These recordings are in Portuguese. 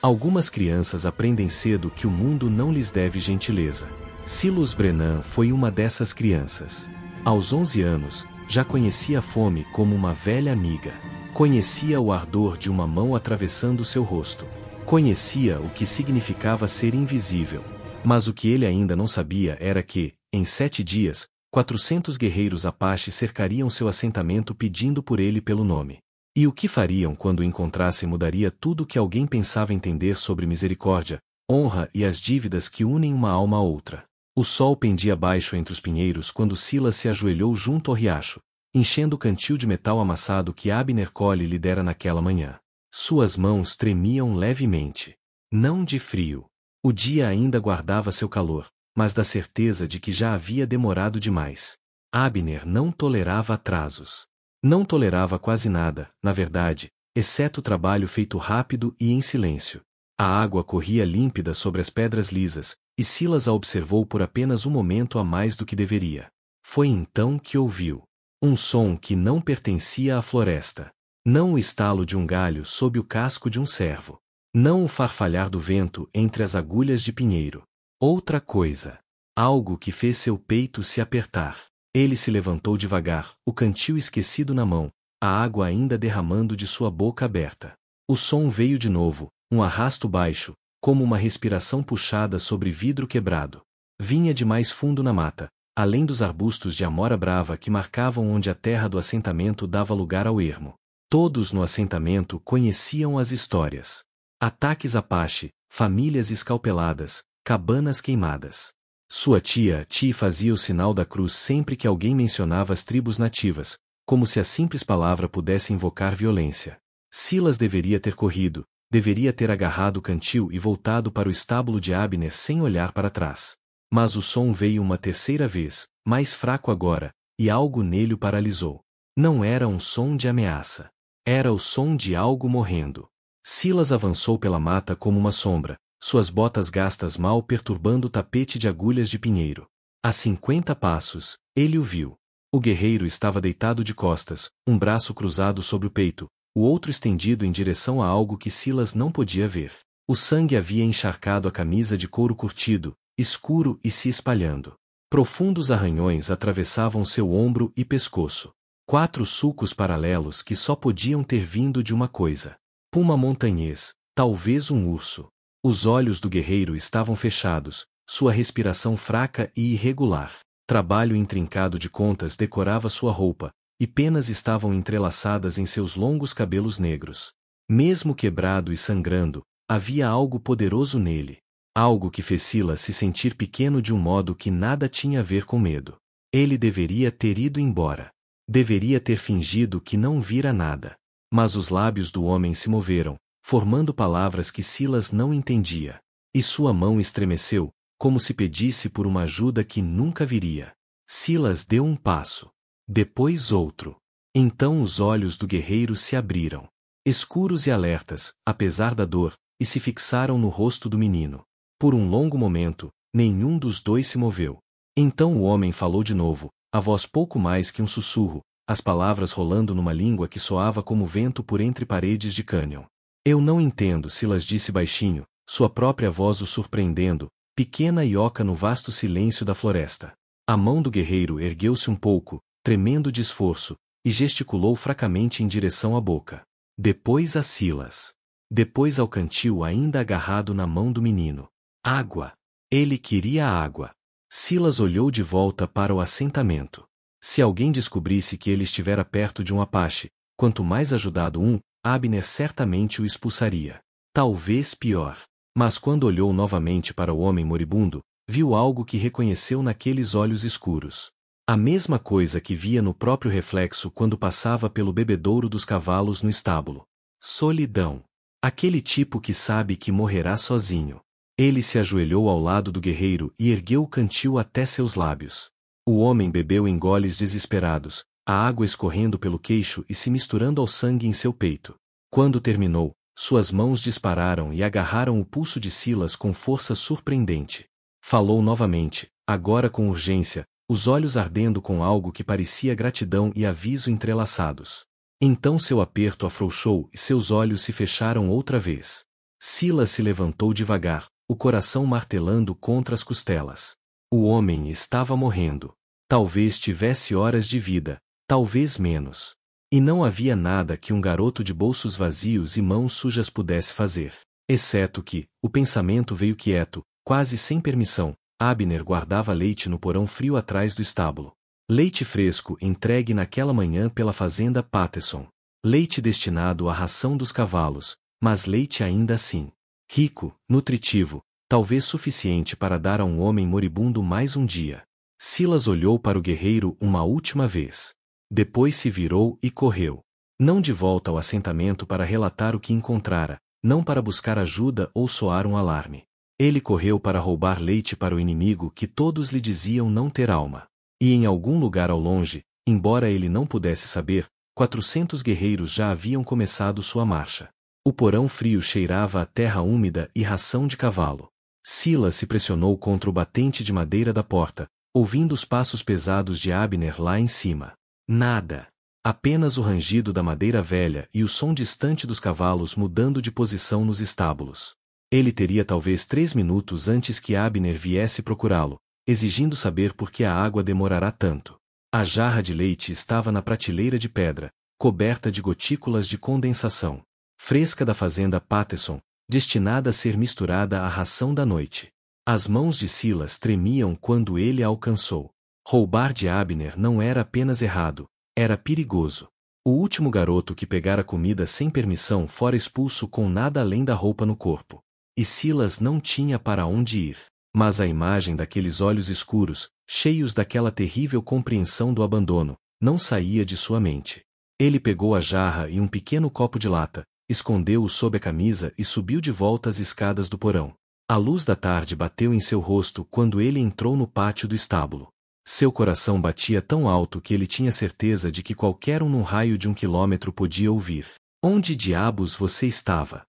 Algumas crianças aprendem cedo que o mundo não lhes deve gentileza. Silas Brennan foi uma dessas crianças. Aos 11 anos, já conhecia a fome como uma velha amiga. Conhecia o ardor de uma mão atravessando seu rosto. Conhecia o que significava ser invisível. Mas o que ele ainda não sabia era que, em 7 dias, 400 guerreiros apaches cercariam seu assentamento pedindo por ele pelo nome. E o que fariam quando o encontrassem mudaria tudo o que alguém pensava entender sobre misericórdia, honra e as dívidas que unem uma alma a outra. O sol pendia baixo entre os pinheiros quando Silas se ajoelhou junto ao riacho, enchendo o cantil de metal amassado que Abner Cole lhe dera naquela manhã. Suas mãos tremiam levemente. Não de frio. O dia ainda guardava seu calor, mas da certeza de que já havia demorado demais. Abner não tolerava atrasos. Não tolerava quase nada, na verdade, exceto o trabalho feito rápido e em silêncio. A água corria límpida sobre as pedras lisas, e Silas a observou por apenas um momento a mais do que deveria. Foi então que ouviu um som que não pertencia à floresta. Não o estalo de um galho sob o casco de um cervo. Não o farfalhar do vento entre as agulhas de pinheiro. Outra coisa. Algo que fez seu peito se apertar. Ele se levantou devagar, o cantil esquecido na mão, a água ainda derramando de sua boca aberta. O som veio de novo, um arrasto baixo, como uma respiração puxada sobre vidro quebrado. Vinha de mais fundo na mata, além dos arbustos de amora brava que marcavam onde a terra do assentamento dava lugar ao ermo. Todos no assentamento conheciam as histórias. Ataques Apache, famílias escalpeladas, cabanas queimadas. Sua tia Ti fazia o sinal da cruz sempre que alguém mencionava as tribos nativas, como se a simples palavra pudesse invocar violência. Silas deveria ter corrido, deveria ter agarrado o cantil e voltado para o estábulo de Abner sem olhar para trás. Mas o som veio uma terceira vez, mais fraco agora, e algo nele o paralisou. Não era um som de ameaça. Era o som de algo morrendo. Silas avançou pela mata como uma sombra, suas botas gastas mal perturbando o tapete de agulhas de pinheiro. A 50 passos, ele o viu. O guerreiro estava deitado de costas, um braço cruzado sobre o peito, o outro estendido em direção a algo que Silas não podia ver. O sangue havia encharcado a camisa de couro curtido, escuro e se espalhando. Profundos arranhões atravessavam seu ombro e pescoço. 4 sulcos paralelos que só podiam ter vindo de uma coisa. Puma montanhês, talvez um urso. Os olhos do guerreiro estavam fechados, sua respiração fraca e irregular. Trabalho intrincado de contas decorava sua roupa, e penas estavam entrelaçadas em seus longos cabelos negros. Mesmo quebrado e sangrando, havia algo poderoso nele. Algo que fez Silas se sentir pequeno de um modo que nada tinha a ver com medo. Ele deveria ter ido embora. Deveria ter fingido que não vira nada. Mas os lábios do homem se moveram, formando palavras que Silas não entendia. E sua mão estremeceu, como se pedisse por uma ajuda que nunca viria. Silas deu um passo. Depois outro. Então os olhos do guerreiro se abriram. Escuros e alertas, apesar da dor, e se fixaram no rosto do menino. Por um longo momento, nenhum dos dois se moveu. Então o homem falou de novo, a voz pouco mais que um sussurro, as palavras rolando numa língua que soava como vento por entre paredes de cânion. Eu não entendo, Silas disse baixinho, sua própria voz o surpreendendo, pequena e oca no vasto silêncio da floresta. A mão do guerreiro ergueu-se um pouco, tremendo de esforço, e gesticulou fracamente em direção à boca. Depois a Silas. Depois ao cantil ainda agarrado na mão do menino. Água. Ele queria água. Silas olhou de volta para o assentamento. Se alguém descobrisse que ele estivera perto de um Apache, quanto mais ajudado Abner certamente o expulsaria. Talvez pior. Mas quando olhou novamente para o homem moribundo, viu algo que reconheceu naqueles olhos escuros. A mesma coisa que via no próprio reflexo quando passava pelo bebedouro dos cavalos no estábulo. Solidão. Aquele tipo que sabe que morrerá sozinho. Ele se ajoelhou ao lado do guerreiro e ergueu o cantil até seus lábios. O homem bebeu em goles desesperados, a água escorrendo pelo queixo e se misturando ao sangue em seu peito. Quando terminou, suas mãos dispararam e agarraram o pulso de Silas com força surpreendente. Falou novamente, agora com urgência, os olhos ardendo com algo que parecia gratidão e aviso entrelaçados. Então seu aperto afrouxou e seus olhos se fecharam outra vez. Silas se levantou devagar, o coração martelando contra as costelas. O homem estava morrendo. Talvez tivesse horas de vida, talvez menos. E não havia nada que um garoto de bolsos vazios e mãos sujas pudesse fazer. Exceto que, o pensamento veio quieto, quase sem permissão. Abner guardava leite no porão frio atrás do estábulo. Leite fresco entregue naquela manhã pela fazenda Patterson. Leite destinado à ração dos cavalos, mas leite ainda assim. Rico, nutritivo, talvez suficiente para dar a um homem moribundo mais um dia. Silas olhou para o guerreiro uma última vez. Depois se virou e correu. Não de volta ao assentamento para relatar o que encontrara, não para buscar ajuda ou soar um alarme. Ele correu para roubar leite para o inimigo que todos lhe diziam não ter alma. E em algum lugar ao longe, embora ele não pudesse saber, 400 guerreiros já haviam começado sua marcha. O porão frio cheirava a terra úmida e ração de cavalo. Silas se pressionou contra o batente de madeira da porta, ouvindo os passos pesados de Abner lá em cima. Nada. Apenas o rangido da madeira velha e o som distante dos cavalos mudando de posição nos estábulos. Ele teria talvez 3 minutos antes que Abner viesse procurá-lo, exigindo saber por que a água demorará tanto. A jarra de leite estava na prateleira de pedra, coberta de gotículas de condensação, fresca da fazenda Patterson, destinada a ser misturada à ração da noite. As mãos de Silas tremiam quando ele a alcançou. Roubar de Abner não era apenas errado, era perigoso. O último garoto que pegara comida sem permissão fora expulso com nada além da roupa no corpo. E Silas não tinha para onde ir. Mas a imagem daqueles olhos escuros, cheios daquela terrível compreensão do abandono, não saía de sua mente. Ele pegou a jarra e um pequeno copo de lata, escondeu-o sob a camisa e subiu de volta as escadas do porão. A luz da tarde bateu em seu rosto quando ele entrou no pátio do estábulo. Seu coração batia tão alto que ele tinha certeza de que qualquer um num raio de 1 quilômetro podia ouvir. Onde diabos você estava?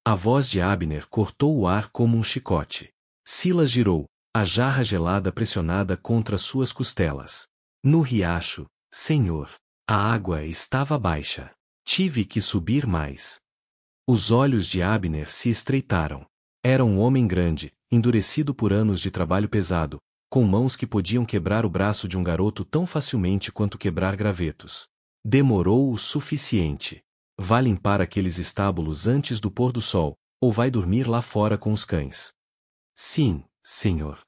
A voz de Abner cortou o ar como um chicote. Silas girou, a jarra gelada pressionada contra suas costelas. No riacho, senhor. A água estava baixa. Tive que subir mais. Os olhos de Abner se estreitaram. Era um homem grande, endurecido por anos de trabalho pesado, com mãos que podiam quebrar o braço de um garoto tão facilmente quanto quebrar gravetos. Demorou o suficiente. Vá limpar aqueles estábulos antes do pôr do sol, ou vai dormir lá fora com os cães. Sim, senhor.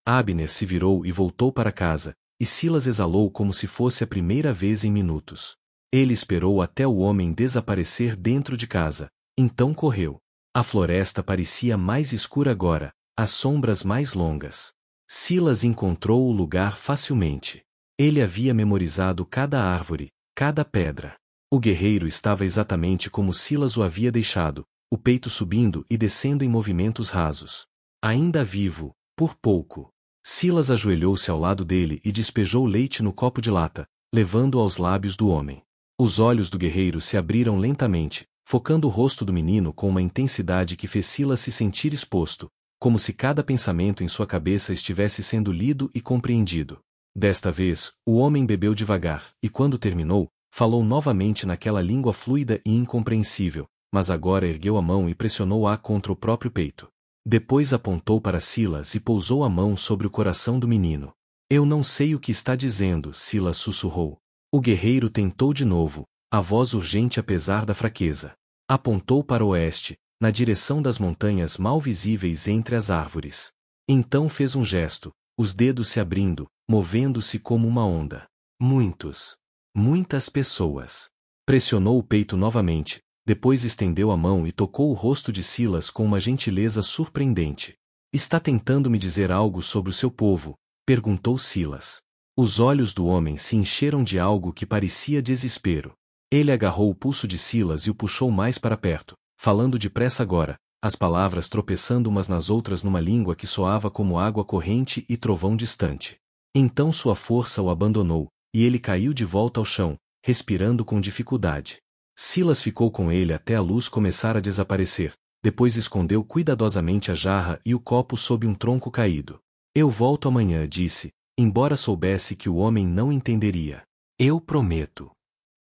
Abner se virou e voltou para casa, e Silas exalou como se fosse a primeira vez em minutos. Ele esperou até o homem desaparecer dentro de casa, então correu. A floresta parecia mais escura agora, as sombras mais longas. Silas encontrou o lugar facilmente. Ele havia memorizado cada árvore, cada pedra. O guerreiro estava exatamente como Silas o havia deixado, o peito subindo e descendo em movimentos rasos. Ainda vivo, por pouco. Silas ajoelhou-se ao lado dele e despejou leite no copo de lata, levando-o aos lábios do homem. Os olhos do guerreiro se abriram lentamente, focando o rosto do menino com uma intensidade que fez Silas se sentir exposto, como se cada pensamento em sua cabeça estivesse sendo lido e compreendido. Desta vez, o homem bebeu devagar, e quando terminou, falou novamente naquela língua fluida e incompreensível, mas agora ergueu a mão e pressionou-a contra o próprio peito. Depois apontou para Silas e pousou a mão sobre o coração do menino. Eu não sei o que está dizendo, Silas sussurrou. O guerreiro tentou de novo, a voz urgente apesar da fraqueza. Apontou para o oeste, na direção das montanhas mal visíveis entre as árvores. Então fez um gesto, os dedos se abrindo, movendo-se como uma onda. Muitas pessoas. Pressionou o peito novamente, depois estendeu a mão e tocou o rosto de Silas com uma gentileza surpreendente. Está tentando me dizer algo sobre o seu povo? Perguntou Silas. Os olhos do homem se encheram de algo que parecia desespero. Ele agarrou o pulso de Silas e o puxou mais para perto, falando depressa agora, as palavras tropeçando umas nas outras numa língua que soava como água corrente e trovão distante. Então sua força o abandonou, e ele caiu de volta ao chão, respirando com dificuldade. Silas ficou com ele até a luz começar a desaparecer, depois escondeu cuidadosamente a jarra e o copo sob um tronco caído. Eu volto amanhã, disse, embora soubesse que o homem não entenderia. Eu prometo.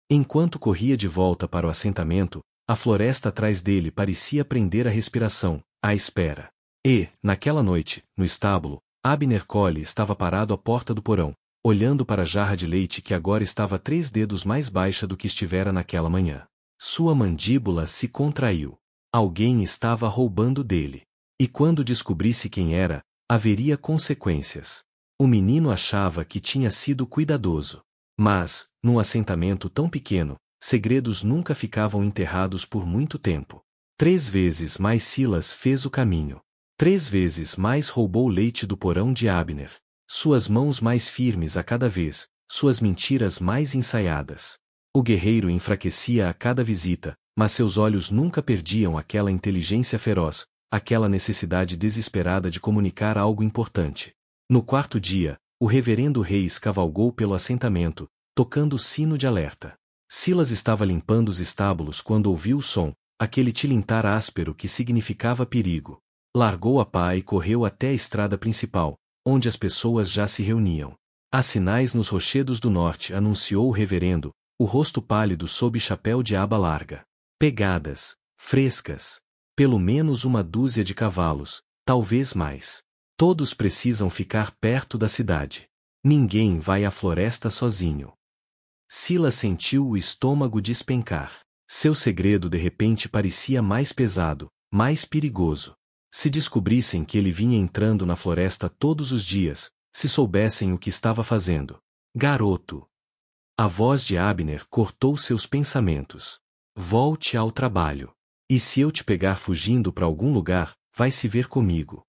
Enquanto corria de volta para o assentamento, A floresta atrás dele parecia prender a respiração, à espera. E, naquela noite, no estábulo, Abner Colley estava parado à porta do porão, olhando para a jarra de leite que agora estava 3 dedos mais baixa do que estivera naquela manhã. Sua mandíbula se contraiu. Alguém estava roubando dele. E quando descobrisse quem era, haveria consequências. O menino achava que tinha sido cuidadoso. Mas, num assentamento tão pequeno, segredos nunca ficavam enterrados por muito tempo. 3 vezes mais Silas fez o caminho. 3 vezes mais roubou leite do porão de Abner. Suas mãos mais firmes a cada vez, suas mentiras mais ensaiadas. O guerreiro enfraquecia a cada visita, mas seus olhos nunca perdiam aquela inteligência feroz, aquela necessidade desesperada de comunicar algo importante. No 4º dia, o reverendo Reis cavalgou pelo assentamento, tocando o sino de alerta. Silas estava limpando os estábulos quando ouviu o som, aquele tilintar áspero que significava perigo. Largou a pá e correu até a estrada principal, onde as pessoas já se reuniam. Há sinais nos rochedos do norte, anunciou o reverendo, o rosto pálido sob chapéu de aba larga. Pegadas, frescas. Pelo menos 1 dúzia de cavalos, talvez mais. Todos precisam ficar perto da cidade. Ninguém vai à floresta sozinho. Silas sentiu o estômago despencar. Seu segredo de repente parecia mais pesado, mais perigoso. Se descobrissem que ele vinha entrando na floresta todos os dias, se soubessem o que estava fazendo. Garoto! A voz de Abner cortou seus pensamentos. Volte ao trabalho. E se eu te pegar fugindo para algum lugar, vai se ver comigo.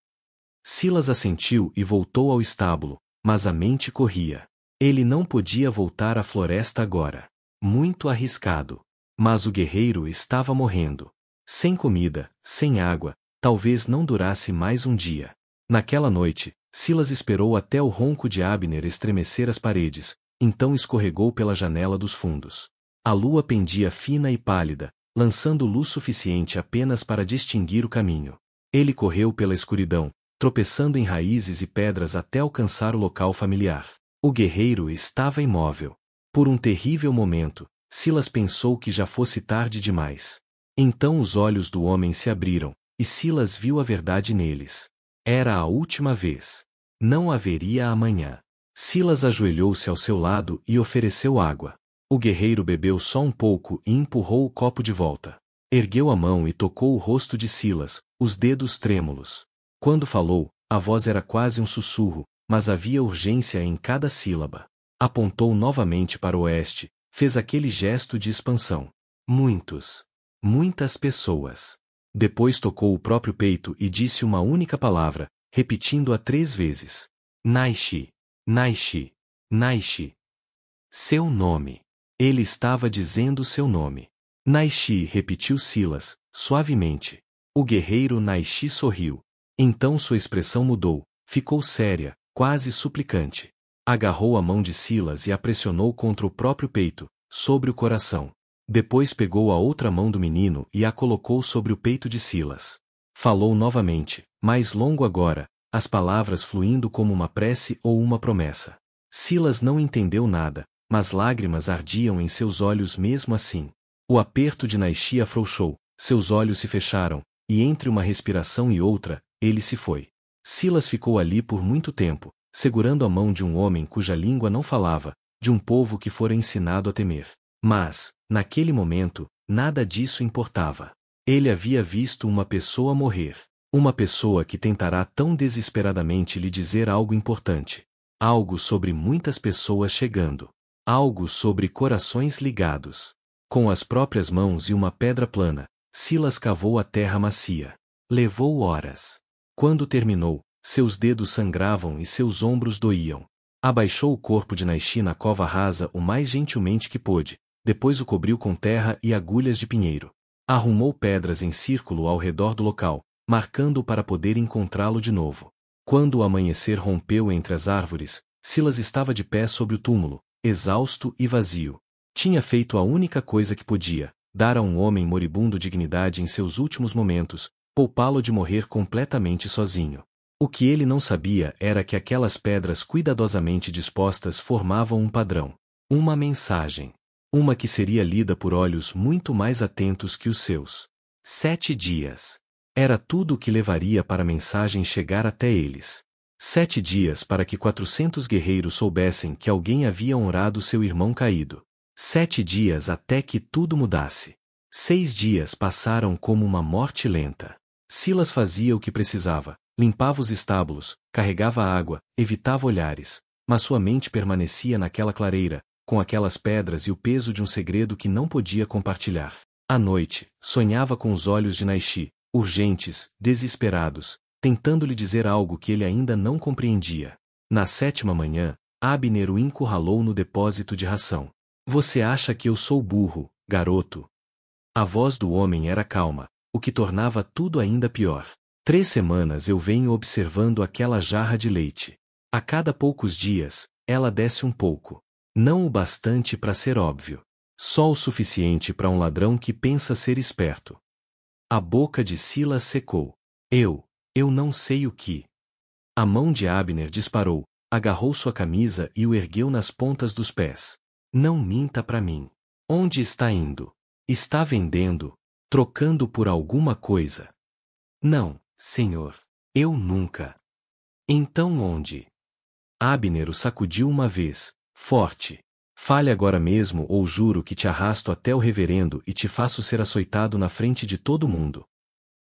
Silas assentiu e voltou ao estábulo, mas a mente corria. Ele não podia voltar à floresta agora. Muito arriscado. Mas o guerreiro estava morrendo. Sem comida, sem água, talvez não durasse mais um dia. Naquela noite, Silas esperou até o ronco de Abner estremecer as paredes, então escorregou pela janela dos fundos. A lua pendia fina e pálida, lançando luz suficiente apenas para distinguir o caminho. Ele correu pela escuridão, tropeçando em raízes e pedras até alcançar o local familiar. O guerreiro estava imóvel. Por um terrível momento, Silas pensou que já fosse tarde demais. Então os olhos do homem se abriram, e Silas viu a verdade neles. Era a última vez. Não haveria amanhã. Silas ajoelhou-se ao seu lado e ofereceu água. O guerreiro bebeu só um pouco e empurrou o copo de volta. Ergueu a mão e tocou o rosto de Silas, os dedos trêmulos. Quando falou, a voz era quase um sussurro, mas havia urgência em cada sílaba. Apontou novamente para o oeste, fez aquele gesto de expansão. Muitas pessoas. Depois tocou o próprio peito e disse uma única palavra, repetindo-a 3 vezes. Naishi, Naishi, Naishi. Seu nome. Ele estava dizendo seu nome. Naishi, repetiu Silas, suavemente. O guerreiro Naishi sorriu. Então sua expressão mudou, ficou séria, quase suplicante. Agarrou a mão de Silas e a pressionou contra o próprio peito, sobre o coração. Depois pegou a outra mão do menino e a colocou sobre o peito de Silas. Falou novamente, mais longo agora, as palavras fluindo como uma prece ou uma promessa. Silas não entendeu nada, mas lágrimas ardiam em seus olhos mesmo assim. O aperto de Naishi afrouxou, seus olhos se fecharam, e entre uma respiração e outra, ele se foi. Silas ficou ali por muito tempo, segurando a mão de um homem cuja língua não falava, de um povo que fora ensinado a temer. Mas, naquele momento, nada disso importava. Ele havia visto uma pessoa morrer. Uma pessoa que tentará tão desesperadamente lhe dizer algo importante. Algo sobre muitas pessoas chegando. Algo sobre corações ligados. Com as próprias mãos e uma pedra plana, Silas cavou a terra macia. Levou horas. Quando terminou, seus dedos sangravam e seus ombros doíam. Abaixou o corpo de Naishi na cova rasa o mais gentilmente que pôde, depois o cobriu com terra e agulhas de pinheiro. Arrumou pedras em círculo ao redor do local, marcando-o para poder encontrá-lo de novo. Quando o amanhecer rompeu entre as árvores, Silas estava de pé sobre o túmulo, exausto e vazio. Tinha feito a única coisa que podia, dar a um homem moribundo dignidade em seus últimos momentos, poupá-lo de morrer completamente sozinho. O que ele não sabia era que aquelas pedras cuidadosamente dispostas formavam um padrão. Uma mensagem. Uma que seria lida por olhos muito mais atentos que os seus. 7 dias. Era tudo o que levaria para a mensagem chegar até eles. 7 dias para que 400 guerreiros soubessem que alguém havia honrado seu irmão caído. 7 dias até que tudo mudasse. 6 dias passaram como uma morte lenta. Silas fazia o que precisava, limpava os estábulos, carregava água, evitava olhares, mas sua mente permanecia naquela clareira, com aquelas pedras e o peso de um segredo que não podia compartilhar. À noite, sonhava com os olhos de Naishi, urgentes, desesperados, tentando lhe dizer algo que ele ainda não compreendia. Na 7ª manhã, Abner o encurralou no depósito de ração. Você acha que eu sou burro, garoto? A voz do homem era calma, o que tornava tudo ainda pior. 3 semanas eu venho observando aquela jarra de leite. A cada poucos dias, ela desce um pouco. Não o bastante para ser óbvio. Só o suficiente para um ladrão que pensa ser esperto. A boca de Silas secou. Eu não sei o que. A mão de Abner disparou, agarrou sua camisa e o ergueu nas pontas dos pés. Não minta para mim. Onde está indo? Está vendendo, trocando por alguma coisa. Não, senhor. Eu nunca. Então onde? Abner o sacudiu uma vez, forte. Fale agora mesmo ou juro que te arrasto até o reverendo e te faço ser açoitado na frente de todo mundo.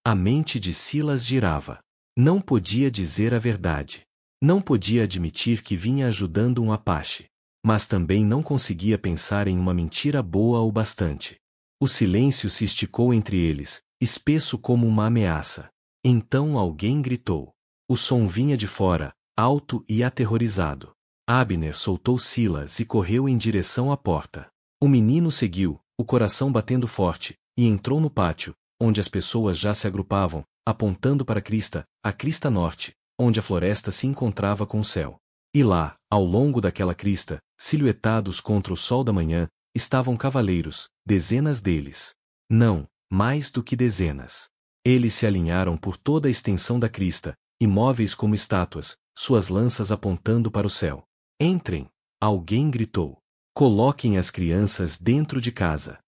A mente de Silas girava. Não podia dizer a verdade. Não podia admitir que vinha ajudando um apache. Mas também não conseguia pensar em uma mentira boa o bastante. O silêncio se esticou entre eles, espesso como uma ameaça. Então alguém gritou. O som vinha de fora, alto e aterrorizado. Abner soltou Silas e correu em direção à porta. O menino seguiu, o coração batendo forte, e entrou no pátio, onde as pessoas já se agrupavam, apontando para a crista norte, onde a floresta se encontrava com o céu. E lá, ao longo daquela crista, silhuetados contra o sol da manhã, estavam cavaleiros, dezenas deles. Não, mais do que dezenas. Eles se alinharam por toda a extensão da crista, imóveis como estátuas, suas lanças apontando para o céu. Entrem! Alguém gritou. Coloquem as crianças dentro de casa.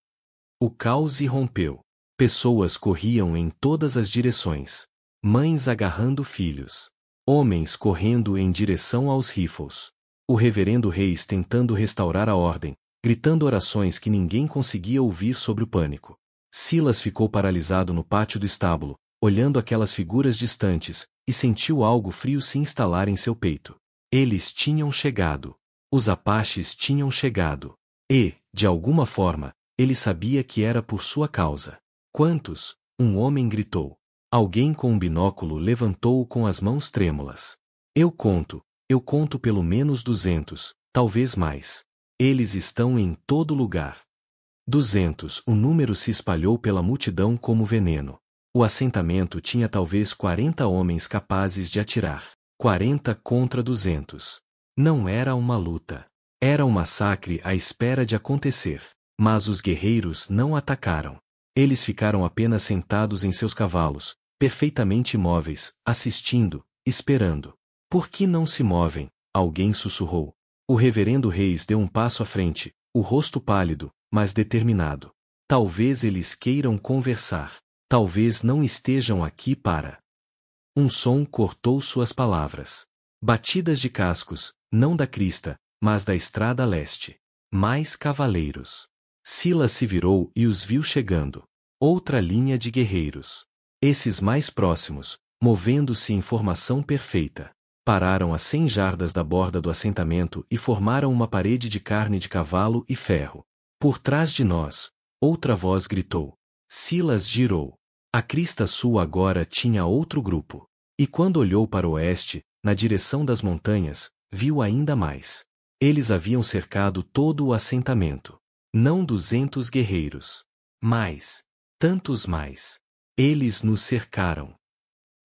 O caos irrompeu. Pessoas corriam em todas as direções. Mães agarrando filhos. Homens correndo em direção aos rifles. O reverendo Reis tentando restaurar a ordem, gritando orações que ninguém conseguia ouvir sobre o pânico. Silas ficou paralisado no pátio do estábulo, olhando aquelas figuras distantes, e sentiu algo frio se instalar em seu peito. Eles tinham chegado. Os apaches tinham chegado. E, de alguma forma, ele sabia que era por sua causa. Quantos? Um homem gritou. Alguém com um binóculo levantou-o com as mãos trêmulas. Eu conto pelo menos 200, talvez mais. Eles estão em todo lugar. 200, o número se espalhou pela multidão como veneno. O assentamento tinha talvez 40 homens capazes de atirar. 40 contra 200. Não era uma luta. Era um massacre à espera de acontecer. Mas os guerreiros não atacaram. Eles ficaram apenas sentados em seus cavalos, perfeitamente imóveis, assistindo, esperando. Por que não se movem? Alguém sussurrou. O reverendo Reis deu um passo à frente, o rosto pálido, mas determinado. Talvez eles queiram conversar. Talvez não estejam aqui para... Um som cortou suas palavras. Batidas de cascos, não da crista, mas da estrada leste. Mais cavaleiros. Silas se virou e os viu chegando. Outra linha de guerreiros. Esses mais próximos, movendo-se em formação perfeita. Pararam a 100 jardas da borda do assentamento e formaram uma parede de carne de cavalo e ferro. Por trás de nós, outra voz gritou. Silas girou. A crista sul agora tinha outro grupo. E quando olhou para o oeste, na direção das montanhas, viu ainda mais. Eles haviam cercado todo o assentamento. Não 200 guerreiros. Mais. Tantos mais. Eles nos cercaram.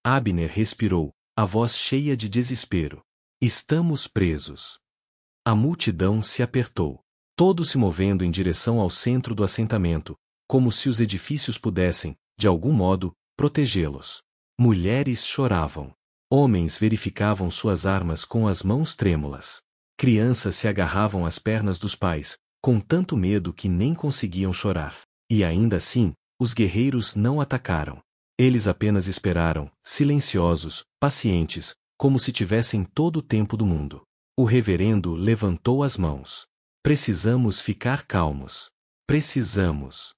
Abner respirou, a voz cheia de desespero. Estamos presos. A multidão se apertou. Todos se movendo em direção ao centro do assentamento, como se os edifícios pudessem, de algum modo, protegê-los. Mulheres choravam. Homens verificavam suas armas com as mãos trêmulas. Crianças se agarravam às pernas dos pais, com tanto medo que nem conseguiam chorar. E ainda assim, os guerreiros não atacaram. Eles apenas esperaram, silenciosos, pacientes, como se tivessem todo o tempo do mundo. O reverendo levantou as mãos. Precisamos ficar calmos. Precisamos.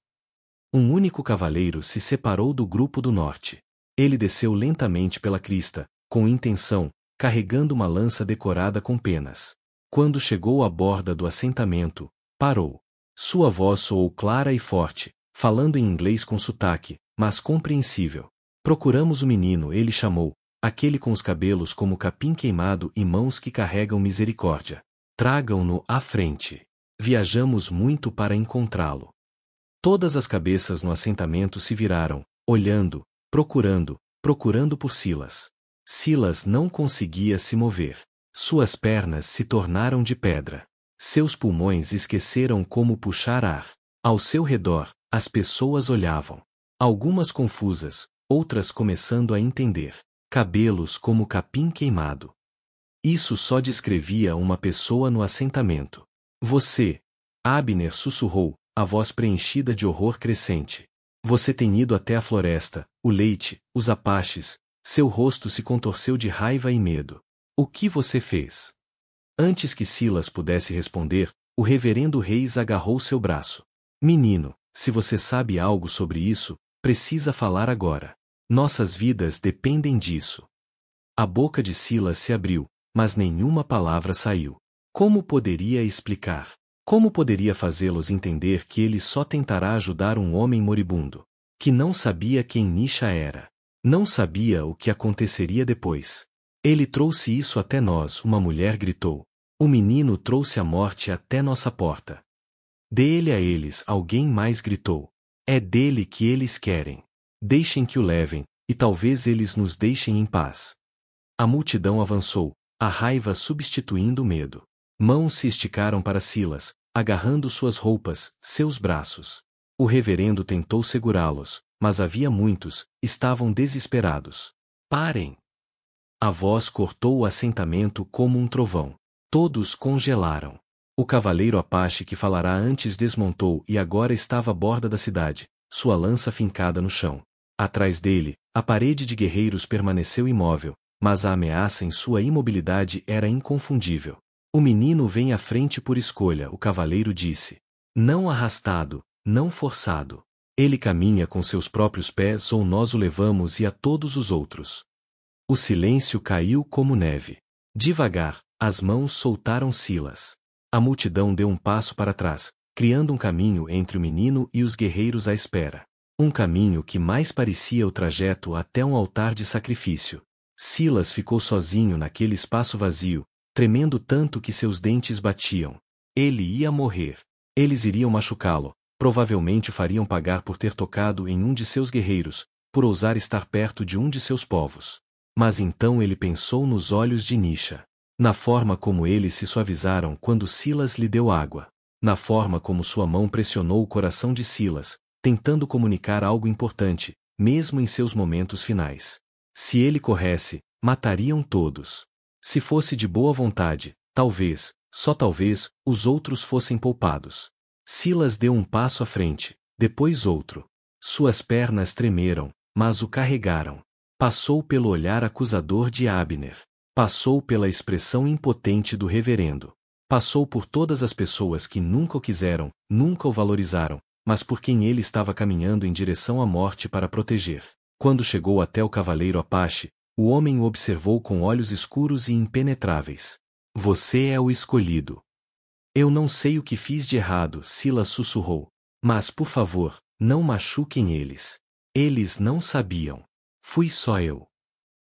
Um único cavaleiro se separou do grupo do norte. Ele desceu lentamente pela crista, com intenção, carregando uma lança decorada com penas. Quando chegou à borda do assentamento, parou. Sua voz soou clara e forte, falando em inglês com sotaque, mas compreensível. Procuramos o menino, ele chamou, aquele com os cabelos como capim queimado e mãos que carregam misericórdia. Tragam-no à frente. Viajamos muito para encontrá-lo. Todas as cabeças no assentamento se viraram, olhando, procurando por Silas. Silas não conseguia se mover. Suas pernas se tornaram de pedra. Seus pulmões esqueceram como puxar ar. Ao seu redor, as pessoas olhavam. Algumas confusas, outras começando a entender. Cabelos como capim queimado. Isso só descrevia uma pessoa no assentamento. Você, Abner sussurrou, a voz preenchida de horror crescente. Você tem ido até a floresta, o leite, os apaches, seu rosto se contorceu de raiva e medo. O que você fez? Antes que Silas pudesse responder, o reverendo Reis agarrou seu braço. Menino, se você sabe algo sobre isso, precisa falar agora. Nossas vidas dependem disso. A boca de Silas se abriu, mas nenhuma palavra saiu. Como poderia explicar? Como poderia fazê-los entender que ele só tentará ajudar um homem moribundo? Que não sabia quem Nisha era. Não sabia o que aconteceria depois. Ele trouxe isso até nós, uma mulher gritou. O menino trouxe a morte até nossa porta. Dê-ele a eles, alguém mais gritou. É dele que eles querem. Deixem que o levem, e talvez eles nos deixem em paz. A multidão avançou, a raiva substituindo o medo. Mãos se esticaram para Silas, agarrando suas roupas, seus braços. O reverendo tentou segurá-los, mas havia muitos, estavam desesperados. Parem! A voz cortou o assentamento como um trovão. Todos congelaram. O cavaleiro Apache que falará antes desmontou e agora estava à borda da cidade, sua lança fincada no chão. Atrás dele, a parede de guerreiros permaneceu imóvel, mas a ameaça em sua imobilidade era inconfundível. O menino vem à frente por escolha, o cavaleiro disse. Não arrastado, não forçado. Ele caminha com seus próprios pés ou nós o levamos e a todos os outros. O silêncio caiu como neve. Devagar, as mãos soltaram Silas. A multidão deu um passo para trás, criando um caminho entre o menino e os guerreiros à espera. Um caminho que mais parecia o trajeto até um altar de sacrifício. Silas ficou sozinho naquele espaço vazio, tremendo tanto que seus dentes batiam. Ele ia morrer. Eles iriam machucá-lo, provavelmente o fariam pagar por ter tocado em um de seus guerreiros, por ousar estar perto de um de seus povos. Mas então ele pensou nos olhos de Nisha. Na forma como eles se suavizaram quando Silas lhe deu água. Na forma como sua mão pressionou o coração de Silas, tentando comunicar algo importante, mesmo em seus momentos finais. Se ele corresse, matariam todos. Se fosse de boa vontade, talvez, só talvez, os outros fossem poupados. Silas deu um passo à frente, depois outro. Suas pernas tremeram, mas o carregaram. Passou pelo olhar acusador de Abner. Passou pela expressão impotente do reverendo. Passou por todas as pessoas que nunca o quiseram, nunca o valorizaram, mas por quem ele estava caminhando em direção à morte para proteger. Quando chegou até o cavaleiro Apache, o homem o observou com olhos escuros e impenetráveis. Você é o escolhido. Eu não sei o que fiz de errado, Silas sussurrou. Mas por favor, não machuquem eles. Eles não sabiam. Fui só eu.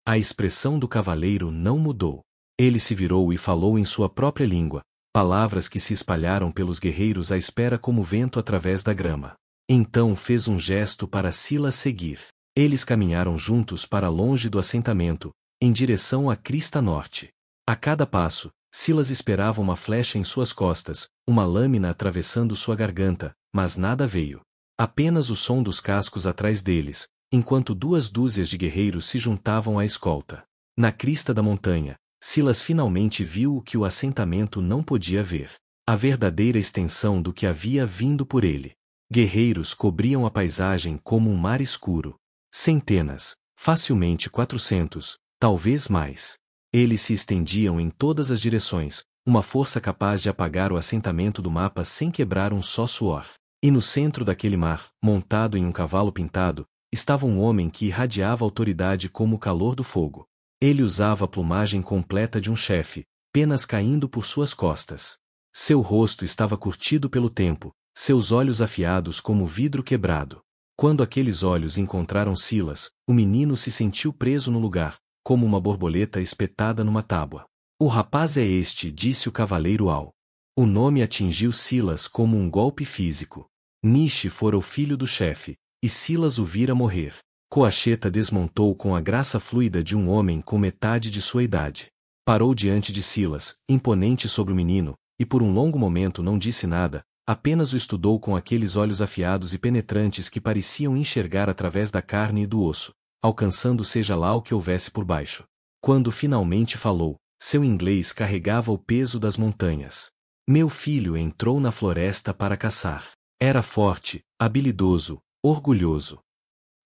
A expressão do cavaleiro não mudou. Ele se virou e falou em sua própria língua, palavras que se espalharam pelos guerreiros à espera como vento através da grama. Então fez um gesto para Silas seguir. Eles caminharam juntos para longe do assentamento, em direção à crista norte. A cada passo, Silas esperava uma flecha em suas costas, uma lâmina atravessando sua garganta, mas nada veio. Apenas o som dos cascos atrás deles, enquanto 2 dúzias de guerreiros se juntavam à escolta. Na crista da montanha, Silas finalmente viu o que o assentamento não podia ver. a verdadeira extensão do que havia vindo por ele. Guerreiros cobriam a paisagem como um mar escuro. Centenas, facilmente 400, talvez mais. Eles se estendiam em todas as direções, uma força capaz de apagar o assentamento do mapa sem quebrar um só suor. E no centro daquele mar, montado em um cavalo pintado, estava um homem que irradiava autoridade como o calor do fogo. Ele usava a plumagem completa de um chefe, penas caindo por suas costas. Seu rosto estava curtido pelo tempo, seus olhos afiados como vidro quebrado. Quando aqueles olhos encontraram Silas, o menino se sentiu preso no lugar, como uma borboleta espetada numa tábua. O rapaz é este, disse o cavaleiro ao. O nome atingiu Silas como um golpe físico. Niche fora o filho do chefe, e Silas o vira morrer. Coacheta desmontou com a graça fluida de um homem com metade de sua idade. Parou diante de Silas, imponente sobre o menino, e por um longo momento não disse nada, apenas o estudou com aqueles olhos afiados e penetrantes que pareciam enxergar através da carne e do osso, alcançando seja lá o que houvesse por baixo. Quando finalmente falou, seu inglês carregava o peso das montanhas. Meu filho entrou na floresta para caçar. Era forte, habilidoso, orgulhoso.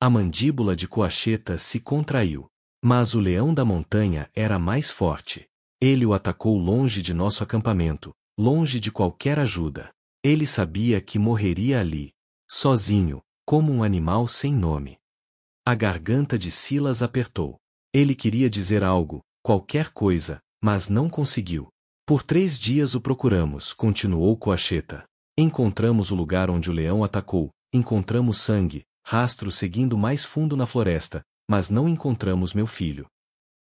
A mandíbula de Coacheta se contraiu. Mas o leão da montanha era mais forte. Ele o atacou longe de nosso acampamento, longe de qualquer ajuda. Ele sabia que morreria ali, sozinho, como um animal sem nome. A garganta de Silas apertou. Ele queria dizer algo, qualquer coisa, mas não conseguiu. Por 3 dias o procuramos, continuou Coacheta. Encontramos o lugar onde o leão atacou, encontramos sangue, rastros seguindo mais fundo na floresta, mas não encontramos meu filho.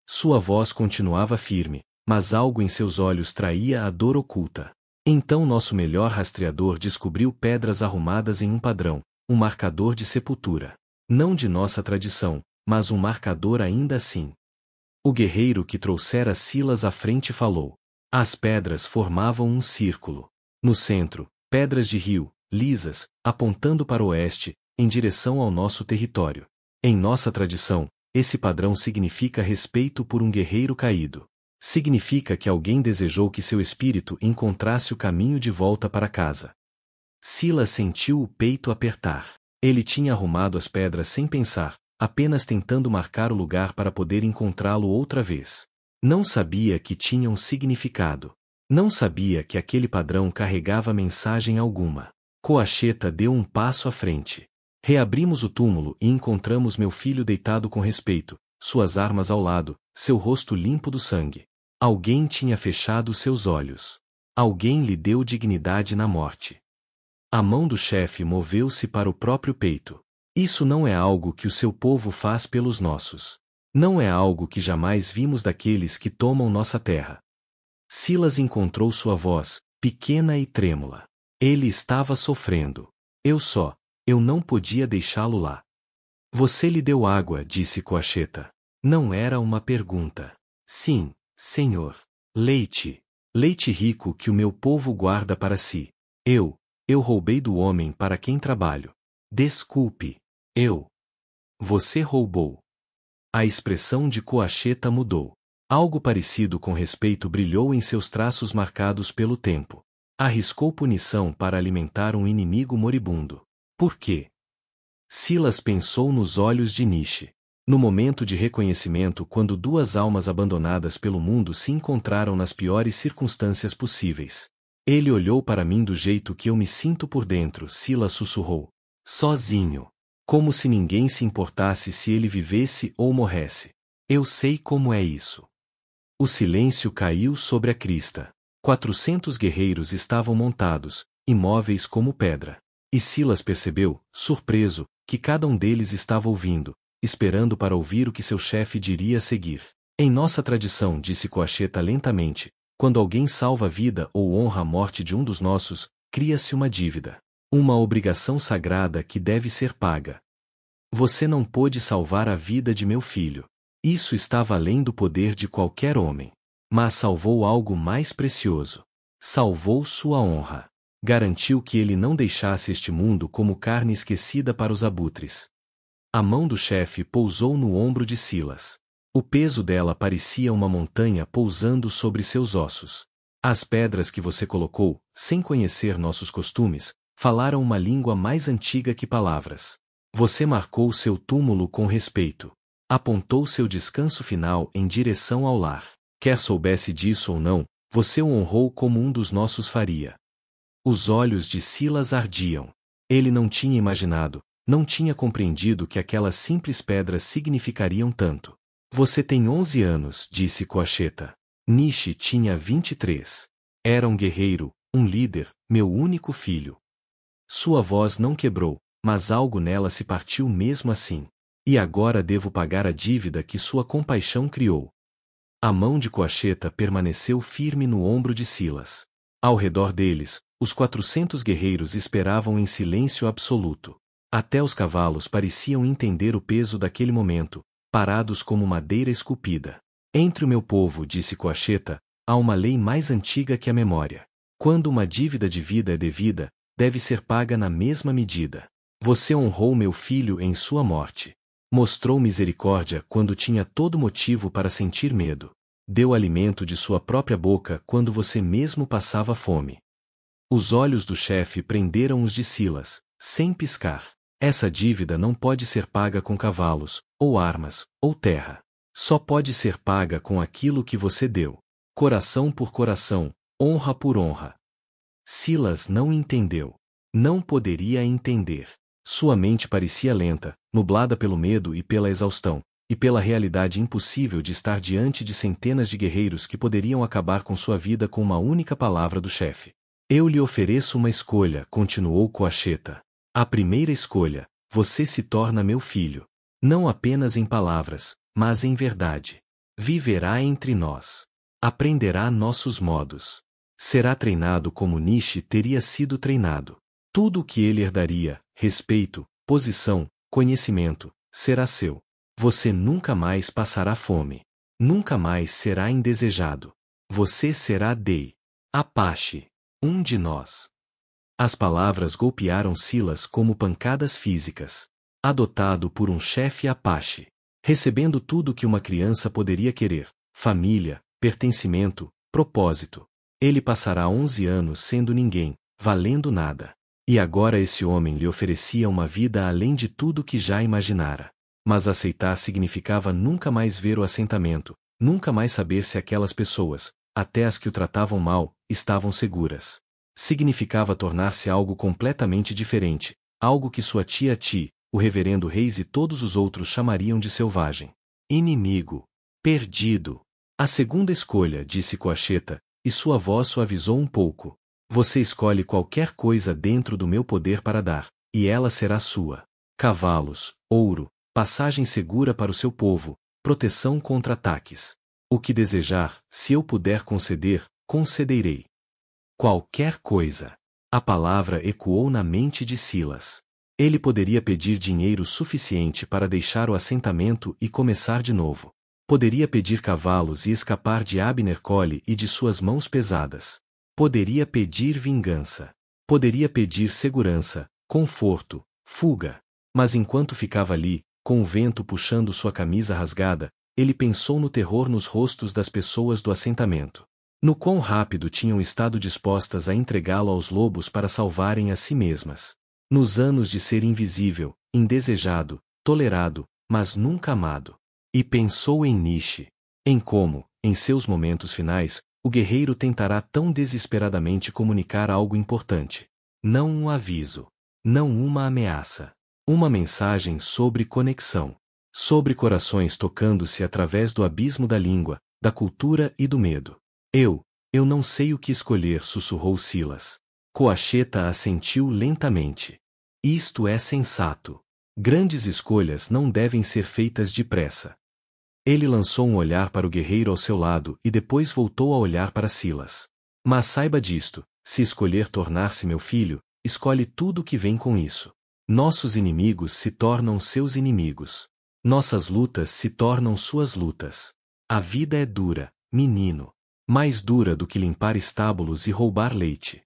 Sua voz continuava firme, mas algo em seus olhos traía a dor oculta. Então nosso melhor rastreador descobriu pedras arrumadas em um padrão, um marcador de sepultura. Não de nossa tradição, mas um marcador ainda assim. O guerreiro que trouxera Silas à frente falou. As pedras formavam um círculo. No centro, pedras de rio, lisas, apontando para o oeste, em direção ao nosso território. Em nossa tradição, esse padrão significa respeito por um guerreiro caído. Significa que alguém desejou que seu espírito encontrasse o caminho de volta para casa. Silas sentiu o peito apertar. Ele tinha arrumado as pedras sem pensar, apenas tentando marcar o lugar para poder encontrá-lo outra vez. Não sabia que tinha um significado. Não sabia que aquele padrão carregava mensagem alguma. Coacheta deu um passo à frente. Reabrimos o túmulo e encontramos meu filho deitado com respeito, suas armas ao lado, seu rosto limpo do sangue. Alguém tinha fechado seus olhos. Alguém lhe deu dignidade na morte. A mão do chefe moveu-se para o próprio peito. Isso não é algo que o seu povo faz pelos nossos. Não é algo que jamais vimos daqueles que tomam nossa terra. Silas encontrou sua voz, pequena e trêmula. Ele estava sofrendo. Eu não podia deixá-lo lá. Você lhe deu água, disse Coacheta. Não era uma pergunta. Sim, senhor. Leite. Leite rico que o meu povo guarda para si. Eu roubei do homem para quem trabalho. Desculpe. Você roubou. A expressão de Coacheta mudou. Algo parecido com respeito brilhou em seus traços marcados pelo tempo. Arriscou punição para alimentar um inimigo moribundo. Por quê? Silas pensou nos olhos de Niche. No momento de reconhecimento, quando 2 almas abandonadas pelo mundo se encontraram nas piores circunstâncias possíveis. Ele olhou para mim do jeito que eu me sinto por dentro, Silas sussurrou. Sozinho. Como se ninguém se importasse se ele vivesse ou morresse. Eu sei como é isso. O silêncio caiu sobre a crista. 400 guerreiros estavam montados, imóveis como pedra. E Silas percebeu, surpreso, que cada um deles estava ouvindo, esperando para ouvir o que seu chefe diria a seguir. Em nossa tradição, disse Coacheta lentamente, quando alguém salva a vida ou honra a morte de um dos nossos, cria-se uma dívida. Uma obrigação sagrada que deve ser paga. Você não pôde salvar a vida de meu filho. Isso estava além do poder de qualquer homem. Mas salvou algo mais precioso. Salvou sua honra. Garantiu que ele não deixasse este mundo como carne esquecida para os abutres. A mão do chefe pousou no ombro de Silas. O peso dela parecia uma montanha pousando sobre seus ossos. As pedras que você colocou, sem conhecer nossos costumes, falaram uma língua mais antiga que palavras. Você marcou seu túmulo com respeito. Apontou seu descanso final em direção ao lar. Quer soubesse disso ou não, você o honrou como um dos nossos faria. Os olhos de Silas ardiam. Ele não tinha imaginado, não tinha compreendido que aquelas simples pedras significariam tanto. Você tem 11 anos, disse Coacheta. Nishi tinha 23. Era um guerreiro, um líder, meu único filho. Sua voz não quebrou, mas algo nela se partiu mesmo assim. E agora devo pagar a dívida que sua compaixão criou. A mão de Coacheta permaneceu firme no ombro de Silas. Ao redor deles, os 400 guerreiros esperavam em silêncio absoluto. Até os cavalos pareciam entender o peso daquele momento, parados como madeira esculpida. Entre o meu povo, disse Coacheta, há uma lei mais antiga que a memória. Quando uma dívida de vida é devida, deve ser paga na mesma medida. Você honrou meu filho em sua morte. Mostrou misericórdia quando tinha todo motivo para sentir medo. Deu alimento de sua própria boca quando você mesmo passava fome. Os olhos do chefe prenderam os de Silas, sem piscar. Essa dívida não pode ser paga com cavalos, ou armas, ou terra. Só pode ser paga com aquilo que você deu. Coração por coração, honra por honra. Silas não entendeu. Não poderia entender. Sua mente parecia lenta, nublada pelo medo e pela exaustão, e pela realidade impossível de estar diante de centenas de guerreiros que poderiam acabar com sua vida com uma única palavra do chefe. Eu lhe ofereço uma escolha, continuou Coacheta. A primeira escolha, você se torna meu filho. Não apenas em palavras, mas em verdade. Viverá entre nós. Aprenderá nossos modos. Será treinado como Nishi teria sido treinado. Tudo o que ele herdaria, respeito, posição, conhecimento, será seu. Você nunca mais passará fome. Nunca mais será indesejado. Você será Dei. Apache. Um de nós. As palavras golpearam Silas como pancadas físicas. Adotado por um chefe Apache. Recebendo tudo que uma criança poderia querer: família, pertencimento, propósito. Ele passará 11 anos sendo ninguém, valendo nada. E agora esse homem lhe oferecia uma vida além de tudo que já imaginara. Mas aceitar significava nunca mais ver o assentamento, nunca mais saber se aquelas pessoas, até as que o tratavam mal, estavam seguras. Significava tornar-se algo completamente diferente, algo que sua tia Ti, o reverendo Reis e todos os outros chamariam de selvagem. Inimigo. Perdido. A segunda escolha, disse Coacheta, e sua voz suavizou um pouco. Você escolhe qualquer coisa dentro do meu poder para dar, e ela será sua. Cavalos, ouro, passagem segura para o seu povo, proteção contra ataques. O que desejar, se eu puder conceder, concederei. Qualquer coisa. A palavra ecoou na mente de Silas. Ele poderia pedir dinheiro suficiente para deixar o assentamento e começar de novo. Poderia pedir cavalos e escapar de Abner Cole e de suas mãos pesadas. Poderia pedir vingança. Poderia pedir segurança, conforto, fuga. Mas enquanto ficava ali, com o vento puxando sua camisa rasgada, ele pensou no terror nos rostos das pessoas do assentamento. No quão rápido tinham estado dispostas a entregá-lo aos lobos para salvarem a si mesmas. Nos anos de ser invisível, indesejado, tolerado, mas nunca amado. E pensou em Nishi. Em como, em seus momentos finais, o guerreiro tentará tão desesperadamente comunicar algo importante. Não um aviso. Não uma ameaça. Uma mensagem sobre conexão. Sobre corações tocando-se através do abismo da língua, da cultura e do medo. Eu não sei o que escolher, sussurrou Silas. Coacheta assentiu lentamente. Isto é sensato. Grandes escolhas não devem ser feitas depressa. Ele lançou um olhar para o guerreiro ao seu lado e depois voltou a olhar para Silas. Mas saiba disto, se escolher tornar-se meu filho, escolhe tudo o que vem com isso. Nossos inimigos se tornam seus inimigos. Nossas lutas se tornam suas lutas. A vida é dura, menino. Mais dura do que limpar estábulos e roubar leite.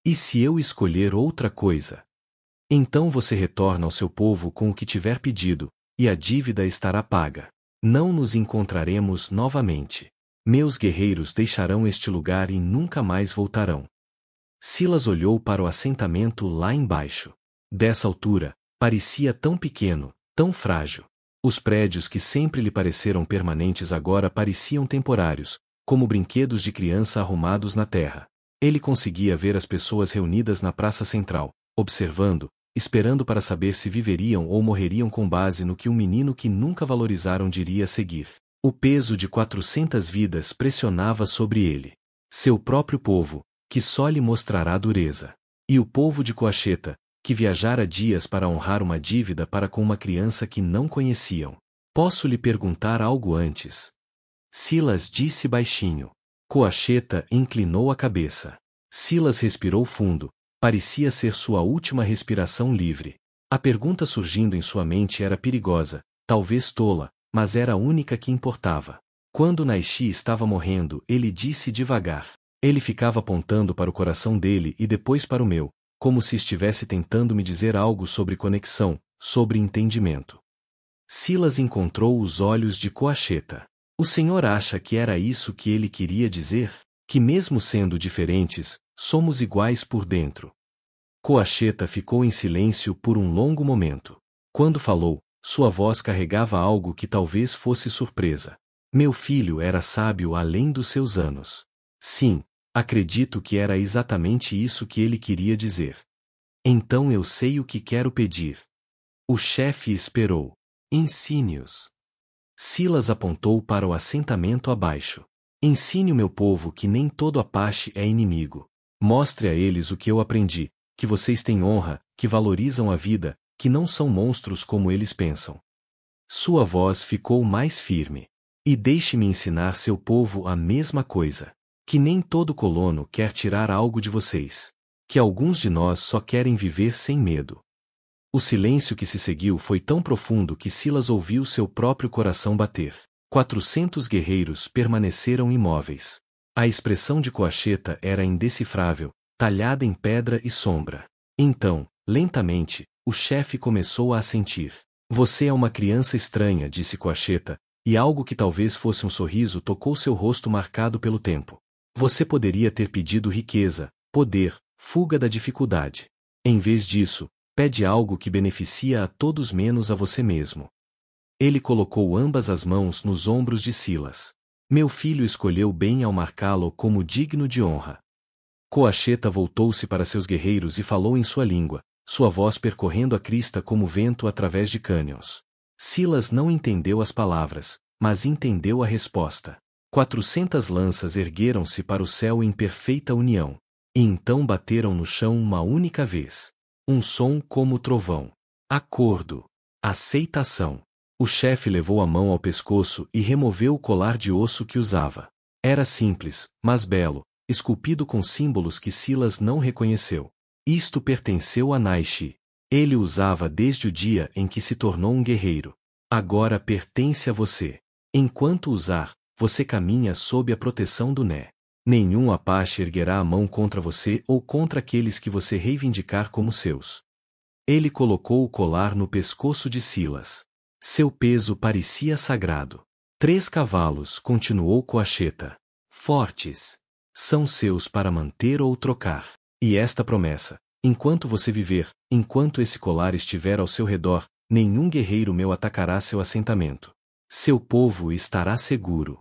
E se eu escolher outra coisa? Então você retorna ao seu povo com o que tiver pedido, e a dívida estará paga. Não nos encontraremos novamente. Meus guerreiros deixarão este lugar e nunca mais voltarão. Silas olhou para o assentamento lá embaixo. Dessa altura, parecia tão pequeno, tão frágil. Os prédios que sempre lhe pareceram permanentes agora pareciam temporários, como brinquedos de criança arrumados na terra. Ele conseguia ver as pessoas reunidas na praça central, observando, esperando para saber se viveriam ou morreriam com base no que um menino que nunca valorizaram diria a seguir. O peso de 400 vidas pressionava sobre ele. Seu próprio povo, que só lhe mostrará dureza. E o povo de Coacheta, que viajara dias para honrar uma dívida para com uma criança que não conheciam. Posso lhe perguntar algo antes? Silas disse baixinho. Coacheta inclinou a cabeça. Silas respirou fundo, parecia ser sua última respiração livre. A pergunta surgindo em sua mente era perigosa, talvez tola, mas era a única que importava. Quando Naishi estava morrendo, ele disse devagar. Ele ficava apontando para o coração dele e depois para o meu, como se estivesse tentando me dizer algo sobre conexão, sobre entendimento. Silas encontrou os olhos de Coacheta. O senhor acha que era isso que ele queria dizer? Que mesmo sendo diferentes, somos iguais por dentro. Coacheta ficou em silêncio por um longo momento. Quando falou, sua voz carregava algo que talvez fosse surpresa. Meu filho era sábio além dos seus anos. Sim, acredito que era exatamente isso que ele queria dizer. Então eu sei o que quero pedir. O chefe esperou. Ensine-os. Silas apontou para o assentamento abaixo. Ensine o meu povo que nem todo Apache é inimigo. Mostre a eles o que eu aprendi, que vocês têm honra, que valorizam a vida, que não são monstros como eles pensam. Sua voz ficou mais firme. E deixe-me ensinar seu povo a mesma coisa. Que nem todo colono quer tirar algo de vocês. Que alguns de nós só querem viver sem medo. O silêncio que se seguiu foi tão profundo que Silas ouviu seu próprio coração bater. 400 guerreiros permaneceram imóveis. A expressão de Coacheta era indecifrável, talhada em pedra e sombra. Então, lentamente, o chefe começou a assentir. Você é uma criança estranha, disse Coacheta, e algo que talvez fosse um sorriso tocou seu rosto marcado pelo tempo. Você poderia ter pedido riqueza, poder, fuga da dificuldade. Em vez disso, pede algo que beneficia a todos menos a você mesmo. Ele colocou ambas as mãos nos ombros de Silas. Meu filho escolheu bem ao marcá-lo como digno de honra. Coacheta voltou-se para seus guerreiros e falou em sua língua, sua voz percorrendo a crista como vento através de cânions. Silas não entendeu as palavras, mas entendeu a resposta. 400 lanças ergueram-se para o céu em perfeita união. E então bateram no chão uma única vez. Um som como trovão. Acordo. Aceitação. O chefe levou a mão ao pescoço e removeu o colar de osso que usava. Era simples, mas belo, esculpido com símbolos que Silas não reconheceu. Isto pertenceu a Naishi. Ele o usava desde o dia em que se tornou um guerreiro. Agora pertence a você. Enquanto usar, você caminha sob a proteção do Né. Nenhum Apache erguerá a mão contra você ou contra aqueles que você reivindicar como seus. Ele colocou o colar no pescoço de Silas. Seu peso parecia sagrado. 3 cavalos, continuou Coacheta. Fortes. São seus para manter ou trocar. E esta promessa, enquanto você viver, enquanto esse colar estiver ao seu redor, nenhum guerreiro meu atacará seu assentamento. Seu povo estará seguro.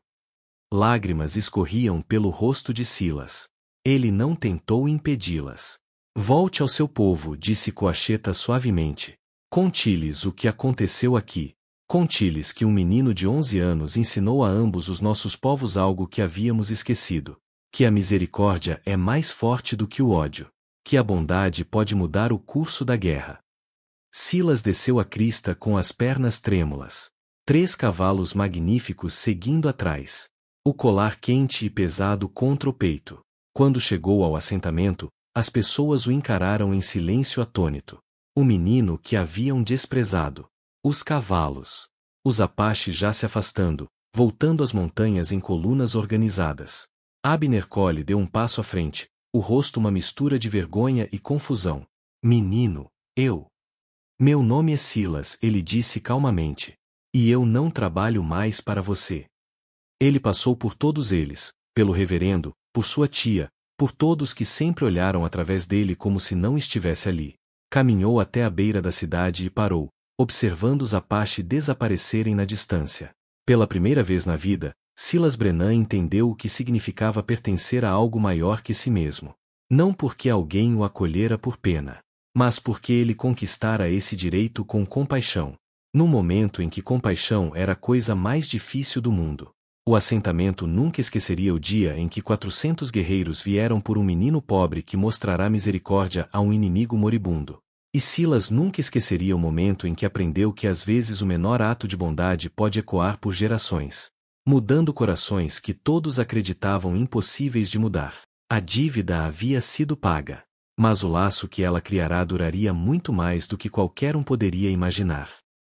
Lágrimas escorriam pelo rosto de Silas. Ele não tentou impedi-las. Volte ao seu povo, disse Coacheta suavemente. Conte-lhes o que aconteceu aqui. Conte-lhes que um menino de 11 anos ensinou a ambos os nossos povos algo que havíamos esquecido. Que a misericórdia é mais forte do que o ódio. Que a bondade pode mudar o curso da guerra. Silas desceu a crista com as pernas trêmulas. 3 cavalos magníficos seguindo atrás. O colar quente e pesado contra o peito. Quando chegou ao assentamento, as pessoas o encararam em silêncio atônito. O menino que haviam desprezado. Os cavalos. Os Apaches já se afastando, voltando às montanhas em colunas organizadas. Abner Cole deu um passo à frente, o rosto uma mistura de vergonha e confusão. Menino, eu. Meu nome é Silas, ele disse calmamente. E eu não trabalho mais para você. Ele passou por todos eles, pelo reverendo, por sua tia, por todos que sempre olharam através dele como se não estivesse ali. Caminhou até a beira da cidade e parou, observando os Apache desaparecerem na distância. Pela primeira vez na vida, Silas Brennan entendeu o que significava pertencer a algo maior que si mesmo. Não porque alguém o acolhera por pena, mas porque ele conquistara esse direito com compaixão. No momento em que compaixão era a coisa mais difícil do mundo. O assentamento nunca esqueceria o dia em que 400 guerreiros vieram por um menino pobre que mostrará misericórdia a um inimigo moribundo. E Silas nunca esqueceria o momento em que aprendeu que às vezes o menor ato de bondade pode ecoar por gerações, mudando corações que todos acreditavam impossíveis de mudar. A dívida havia sido paga, mas o laço que ela criará duraria muito mais do que qualquer um poderia imaginar.